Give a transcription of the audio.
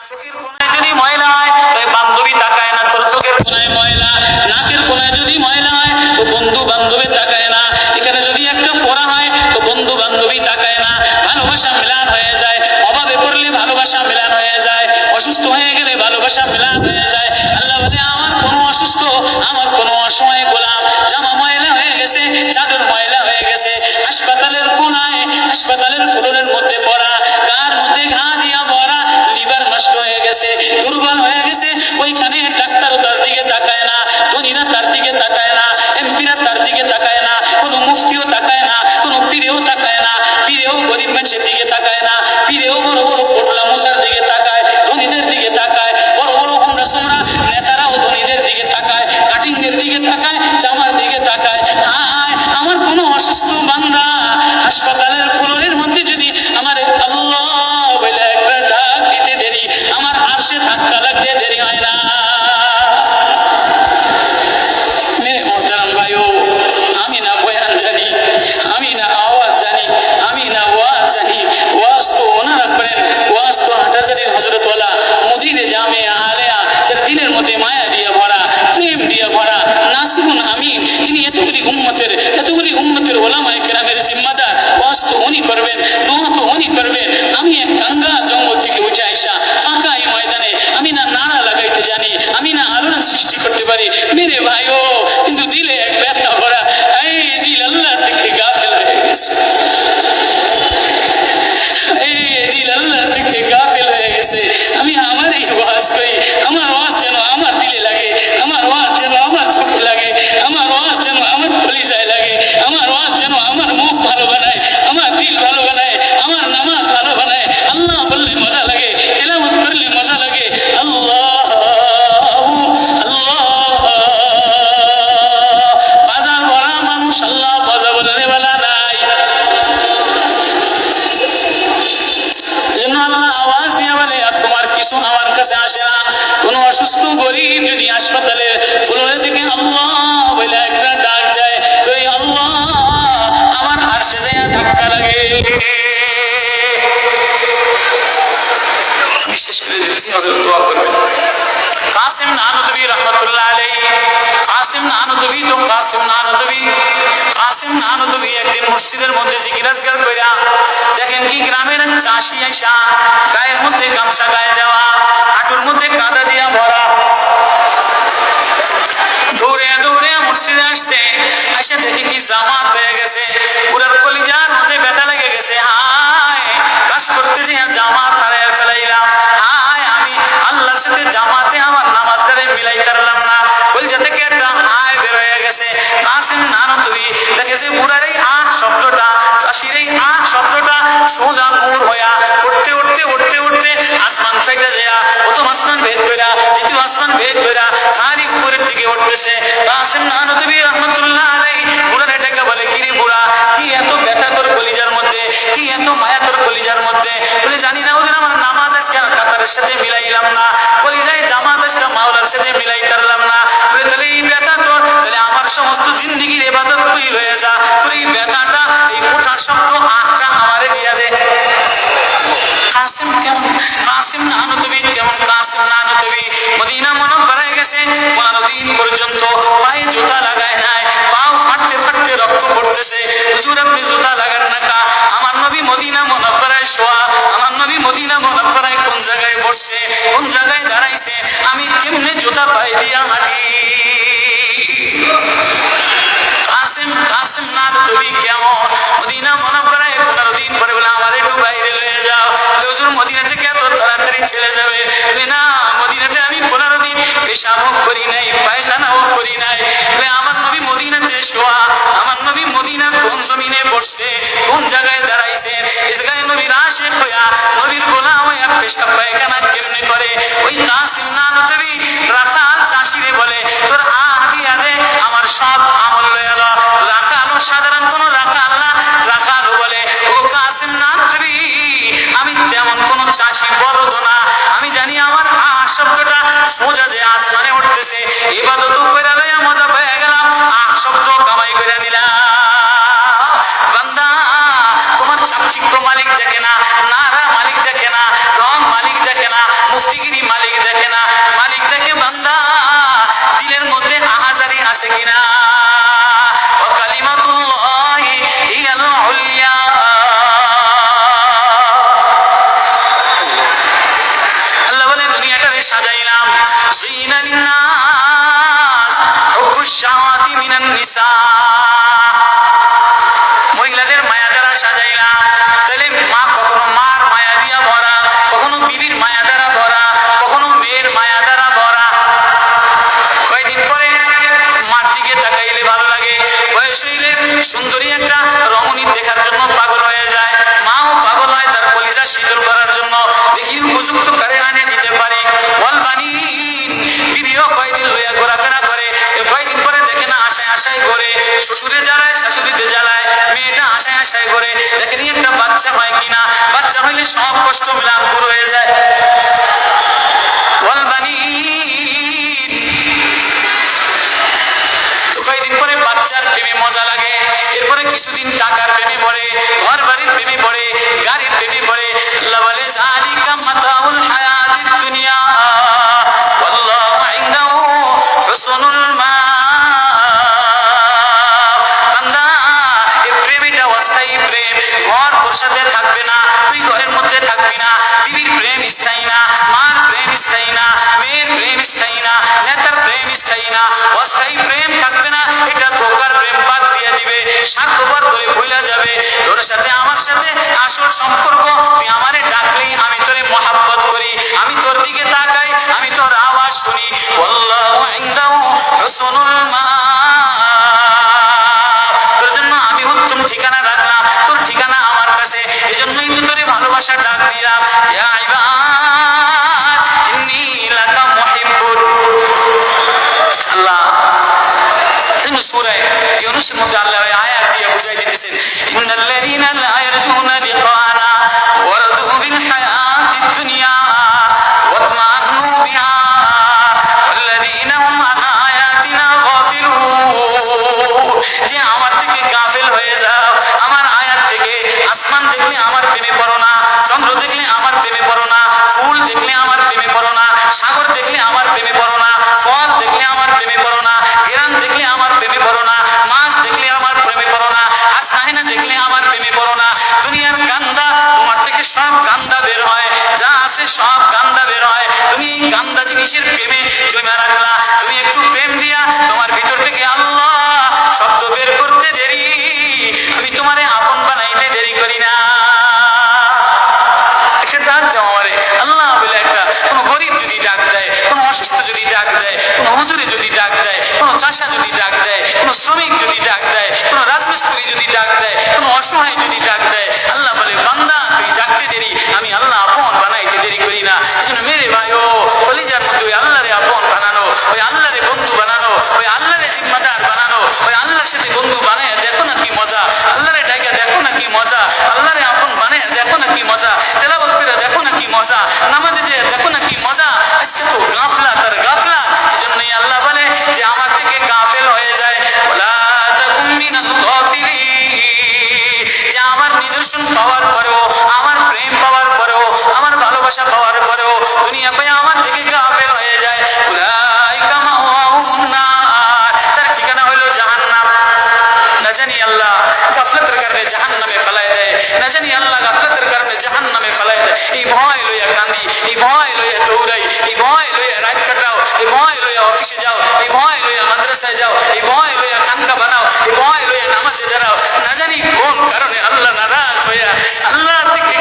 চোখের কোনায় যদি ময়লা হয় তো বান্ধবী তাকায় না, তোর চোখের কোনায় ময়লা। নাকের কোনায় যদি ময়লা হয় তো বন্ধু বান্ধবী তাকায় না। এখানে যদি একটা ফোড়া হয় তো বন্ধু বান্ধবী তাকায় না। ভালোবাসা মিলান হয়ে যায়, অভাবে পড়লে ভালোবাসা মিলান হয়ে যায়, অসুস্থ হয়ে গেলে ভালোবাসা মিলান হয়ে যায়। আল্লাহ বলে আমার কোনো অসুস্থ, আমার কোনো অসময়ে গোলাম জামা ময়লা হয়ে গেছে, চাদর ময়লা হয়ে গেছে, হাসপাতালের কোনায় হাসপাতালের ফ্লোরের মধ্যে পড়া, কার মধ্যে ঘা দিয়া ভরা, লিভার নষ্ট হয়ে গেছে, দুর্বল হয়ে গেছে, ওইখানে ডাক্তার তার দিকে তাকায় না, ধনীরা তার দিকে তাকায় না, এমপিরা তার দিকে তাকায় না, কোনো মুফতিও তাকায় না, কোনো পীরেও তাকায় না, পীরেও গরিব মানুষের দিকে তাকায় না, পীরেও বড় বড় পোটলা মশার দিকে তাকায়, ধনীদের দিকে তাকায়, বড় বড় হুমরা সুমরা নেতারাও ধনীদের দিকে তাকায়, কাটিংয়ের দিকে তাকায়, জামার দিকে তাকায়। হায় আমার কোনো অসুস্থ বান্দা হাসপাতালের ফ্লোরের মধ্যে যদি আমার আল্লাহ বলে একটা ডাক দিতে দেরি, আমার আরশে ধাক্কা লাগতে দেরি হয় না। মেরে মোহতারাম ভাইও, আমি না বয়ান জানি, আমি না আওয়াজ জানি, আমি না ওয়াজ জানি, ওয়াজ তো ওনারা করেন, ওয়াজ তো হাটাজারির হযরতওয়ালা মুদিরে জামে আলেয়া, যার দিলের মধ্যে মায়া দিয়ে ভরা, প্রেম দিয়ে ভরা, নাসিহুন আমিন, যিনি এতগুলি উম্মতের ওলামায়ে কেরামের জিম্মাদার। ওয়াজ তো উনি করবেন, দোয়া তো উনি করবেন। আমি এক কাঙ্গা জঙ্গল থেকে উঠে আইসা ফাঁকা এই ময়দানে আমি না নাড়া লাগাইতে জানি, আমি না আলোড়ন সৃষ্টি করতে পারি মেরে ভাইও, কিন্তু দিলে এক ব্যথা ভরা, এই দিল আল্লাহ থেকে গাফেল হয়ে গেছে, এই দিল আল্লাহ থেকে গাফেল হয়ে গেছে। আমি আমারই ওয়াজ করি, আমার ওয়াজ যেন আমার দিলে লাগে, আমার ওয়াজ যেন আমার চোখে লাগে, আমার ওয়াজ যেন আমার কলিজায় লাগে, আমার ওয়াজ যেন আমার মুখ ভালো বানায়, আমার দিল ভালো বানায়, আমার নামাজ ভালো বানায়। আল্লাহ বললে মজা লাগে, তেলাওয়াত করলে মজা লাগে। আল্লাহ আল্লাহ, বাজার ভরা মানুষ আল্লাহ মজা বললে বলা নাই। আওয়াজ দিয়ে বলে আর তোমার কিছু আমার কাছে আসে না। কোন অসুস্থ গরিব যদি হাসপাতালের ফ্লোরে থেকে আল্লাহ বলে একটা ডাক দেয়, তো এই আল্লাহ আমার আরশে যায় ধাক্কা লাগে। বিশেষ করে দিয়েছি হযরত দোয়া করবেন। কাসিম নানুতুবি রহমাতুল্লাহ আলাইহি, কাসিম নানুতুবি একদিন মসজিদের মধ্যে জিকির আজকার কইরা দেখেন কি গ্রামের চাষি আইসা গায়ের মধ্যে গামছা গায়ে দেওয়া, হাঁটুর মধ্যে কাদা দিয়া ভরা, দৌড়ে দৌড়ে মসজিদে আসছে, আইসা দেখে কি জামাত হয়ে গেছে, পুরার কলিজার মধ্যে ব্যথা লেগে গেছে। হায় কাজ করতে যে জামাত হারায় ফেলাইলাম, হায় আমি আল্লাহর সাথে জামাতে আমার নামাজটারে মিলাই পারলাম না, কলিজা থেকে একটা হায় বের হয়ে গেছে। কাসিম নানুতুবি দেখেছে বুড়ার এই আ শব্দটা, চাষির এই আ শব্দটা সোজা নূর হইয়া উঠতে উঠতে উঠতে উঠতে আসমান ফাইটা যায়, প্রথম আসমান ভেদ কইরা দ্বিতীয় আসমান ভেদ কইরা খালি উপরের দিকে উঠতেছে। কাসিম নানুতুবি রহমাতুল্লাহ আলাইহি বুড়ার এটাকে বলে, কিরে বুড়া কি এত ব্যথা তোর কলিজার মধ্যে, কি এত মায়া তোর কলিজার মধ্যে? বলে জানি না ওদের আমার নামাজ আজকে কাতারের সাথে মিলাইলাম না, কলিজায় জামাত আজকে মাওলার সাথে মিলাই পারলাম না। বলে তাহলে এই ব্যথা তোর, তাহলে আমার সমস্ত জিন্দেগির ইবাদত তুই হয়ে যা, তোর এই ব্যথাটা এই ওঠার শব্দ আটটা আমারে দিয়া দে। কাসিম কেমন, কাসিম নানুতুবি কেমন, কাসিম নানুতুবি মদিনা মুনাওয়ারায় গেছে, 15 দিন পর্যন্ত পায়ে জুতা লাগায় নাই, পাও ফাটতে ফাটতে রক্ত পড়তেছে। হুজুর আপনি জুতা লাগান না কা? আমার নবী মদিনা মুনাওয়ারায় শোয়া, আমার নবী মদিনা মুনাওয়ারায় কোন জায়গায় বসছে, কোন জায়গায় দাঁড়াইছে, আমি কেমনে জুতা পায়ে দিয়া হাঁটি? কাসিম নানুতুবি কেমন মদিনা মুনাওয়ারায় 15 দিন পরে বলে আমার একটু বাইরে লয়ে যাও। হুজুর মদিনা থেকে এত তাড়াতাড়ি ছেড়ে যাবে? না, মদিনাতে আমি 15 দিন পেশাবও করি নাই, পায়খানাও করি নাই। আমার নবী মদিনাতে শোয়া, আমার নবী মদিনার কোন জমিনে বসছে, কোন জায়গায় দাঁড়াইছে, এই জায়গায় নবীর আশিক হইয়া নবীর গোলাম হইয়া পেশাব পায়খানা কেমনে করে? ওই কাসিম নানুতুবি রাখাল চাষিরে বলে তোর দিয়া দে, আমার সব আমল লয়ে এলো। রাখাল সাধারণ কোন রাখাল না, রাখাল বলে ও কাসিম নানুতুবি আমি তেমন কোন চাষি বলদ না, আমি জানি আমার আ শব্দটা সোজা যে আসমানে উঠতেছে, ইবাদত কইরা লইয়া মজা পেয়ে গেলাম, আ শব্দ কামাই করে নিলাম। বান্দা তোমার চাকচিক্য মালিক দেখে না, নারা মালিক দেখে না, রং মালিক দেখে না, কুস্তিগিরি মালিক দেখে না, মালিক দেখে বান্দা দিলের মধ্যে আহাজারি আছে কিনা। ওয়া কালিমাতুল্লাহি হিয়াল উলিয়া। আল্লাহ বলে দুনিয়াটারে সাজাইলাম যুইনা লিন্নাস হুব্বুশ শাহাওয়াতি মিনান নিসা, মহিলাদের মায়া দ্বারা সাজাইলাম। তাহলে মা কখনো মার মায়া দিয়া ভরা, কখনো বিবির মায়া দ্বারা ভরা, কখনো মেয়ের মায়া দ্বারা ভরা। কয়েকদিন পরে মার দিকে তাকাইলে ভালো লাগে, বয়স হইলে সুন্দরী একটা রমণী দেখার জন্য পাগল হয়ে যায়, মাও পাগল হয় তার কলিজা শীতল করার জন্য, দেখি উপযুক্ত কারে আনে দিতে পারি। বল বানিন বিবিও কয়েকদিন লইয়া ঘোরাফেরা করে, কয়েকদিন পরে দেখে না আশায় আশায় করে, শ্বশুরে জ্বালায় শাশুড়িতে জ্বালায়, মেয়েটা আশায় আশায় করে দেখেনি একটা বাচ্চা হয় কিনা, বাচ্চা হইলে সব কষ্ট মিলান দূর হয়ে যায়। বল বানিন, কয়েকদিন পরে বাচ্চার প্রেমে মজা লাগে, এরপরে কিছুদিন টাকার প্রেমে পড়ে, ঘর বাড়ির প্রেমে পড়ে, গাড়ির প্রেমে পড়ে। আল্লাহ বলে যালিকা মাতাউল হায়াতিদ দুনিয়া ওয়াল্লাহু ইনদাহু হুসনুল মাআব। বান্দা এই প্রেমটা অস্থায়ী প্রেম, ঘর তোর সাথে থাকবে না, তুই ঘরের মধ্যে থাকবি না, বিবির প্রেম স্থায়ী না, মার প্রেম স্থায়ী না, মেয়ের প্রেম স্থায়ী না, নেতার প্রেম স্থায়ী না, অস্থায়ী প্রেম থাকবে না। এটা ধোকার প্রেম, বাদ দিয়ে দিবে, স্বার্থপর ধরে ভুলা যাবে। তোর সাথে আমার সাথে আসল সম্পর্ক, তুই আমারে ডাকলেই আমি তোরে মহাব্বত করি, আমি তোর দিকে তাকাই, আমি তোর আওয়াজ শুনি। আল্লাহু ইনদাহু হুসনুল মাআব। তোর জন্য আমি উত্তম ঠিকানা রাখলাম, তোর ঠিকানা আমার কাছে, এজন্যই তো তোরে ভালোবাসা ডাক দিলাম। ইয়া ইবাদ ইন্নী লাকা মুহিব্বুন। আল্লাহ সূরা ইউনূসের মধ্যে আল্লাহ আয়াত দিয়ে বুঝাই দিতেছেন, ইন্নাল্লাযীনা লা ইয়ারজুনা লিকানা ওয়া রাদু বিল হায়াতিদ দুনিয়া ওয়া তামান্নু বিহা ওয়াল্লাযীনা হুম আন আয়াতিনা গাফিলুন। যে আমার থেকে গাফিল হয়ে যাও, আমার আয়াত থেকে, আসমান দেখলে আমার প্রেমে পড়ো না, চন্দ্র দেখলে আমার প্রেমে পড়ো না, ফুল দেখলে আমার প্রেমে পড়ো না, সাগর দেখলে আমার প্রেমে পড়ো না, ফল দেখলে আমার প্রেমে পড়ো না, ঘেরান দেখলে আমার প্রেমে পড়ো না, মাছ দেখলে আমার প্রেমে পড়ো না, হাসনাহিনা দেখলে আমার প্রেমে পড়ো না। দুনিয়ার গান্দা, তোমার থেকে সব গান্দা বের হয়, যা আছে সব গান্দা বের হয়, তুমি এই গান্দা জিনিসের প্রেমে জমা রাখলা। তুমি একটু প্রেম দিয়া তোমার ভিতর থেকে আল্লাহ শব্দ বের করতে দেরি, আমি তোমারে আপন বানাইতে দেরি করি না। ডাক দাও আমারে আল্লাহ বলে, একটা কোনো গরিব যদি ডাক দেয়, কোনো অসুস্থ যদি ডাক দেয়, কোনো হুজুরে যদি ডাক দেয়, কোনো চাষা যদি ডাক দেয়, কোনো শ্রমিক যদি ডাক দেয়, কোনো রাজমিস্ত্রি যদি ডাক দেয়, কোনো অসহায় যদি ডাক দেয়, আল্লাহ বলে বান্দা তুই ডাকতে দেরি, আমি আল্লাহ আপন বানাইতে দেরি করি না। এই জন্য মেরে ভাই ও কলিজার মধ্যে ওই আল্লাহরে আপন বানানো, ওই আল্লাহরে বন্ধু বানানো, ওই আল্লাহরে জিম্মাদার বানানো, ওই আল্লাহর সাথে বন্ধু বানায় দেখো না কি মজা, আল্লাহরে ডাইকা দেখো না কি মজা, আল্লাহরে আপন বানায় দেখো না কি মজা, তেলাওয়াত করে দেখো না কি মজা, নামাজে যে দেখো না কি মজা। আজকে তো গাফলা তার গাফলা, এজন্যই আল্লাহ বলে যে আমার থেকে গাফেল হয়ে যায়, ওয়ালা তাকুম মিনাল গাফিলিন। যে আমার নিদর্শন পাওয়ার পরেও, আমার প্রেম পাওয়ার পরেও, আমার ভালোবাসা পাওয়ার পরেও দুনিয়া পায় আমার থেকে গাফেল হয়ে যায়, উলাইকা মাওয়াহুমুন নার, তার ঠিকানা হলো জাহান্নাম। না জানি আল্লাহ গাফলতের কারণে জাহান্নামে ফেলায় দেয়, না জানি আল্লাহ গাফলতের কারণে জাহান্নামে ফেলায় দেয়। এই ভয় লইয়া কান্দি, এই ভয় লইয়া দৌড়াই, এই ভয় লইয়া রাত কাটাও, এই ভয় লইয়া অফিসে যাও, এই ভয় লইয়া মাদ্রাসায় যাও, এই ভয় লইয়া খানকা বানাও, এই ভয় লইয়া নামাজে দাঁড়াও। না জানি কোন কারণে আল্লাহ নারাজ হইয়া আল্লাহ থেকে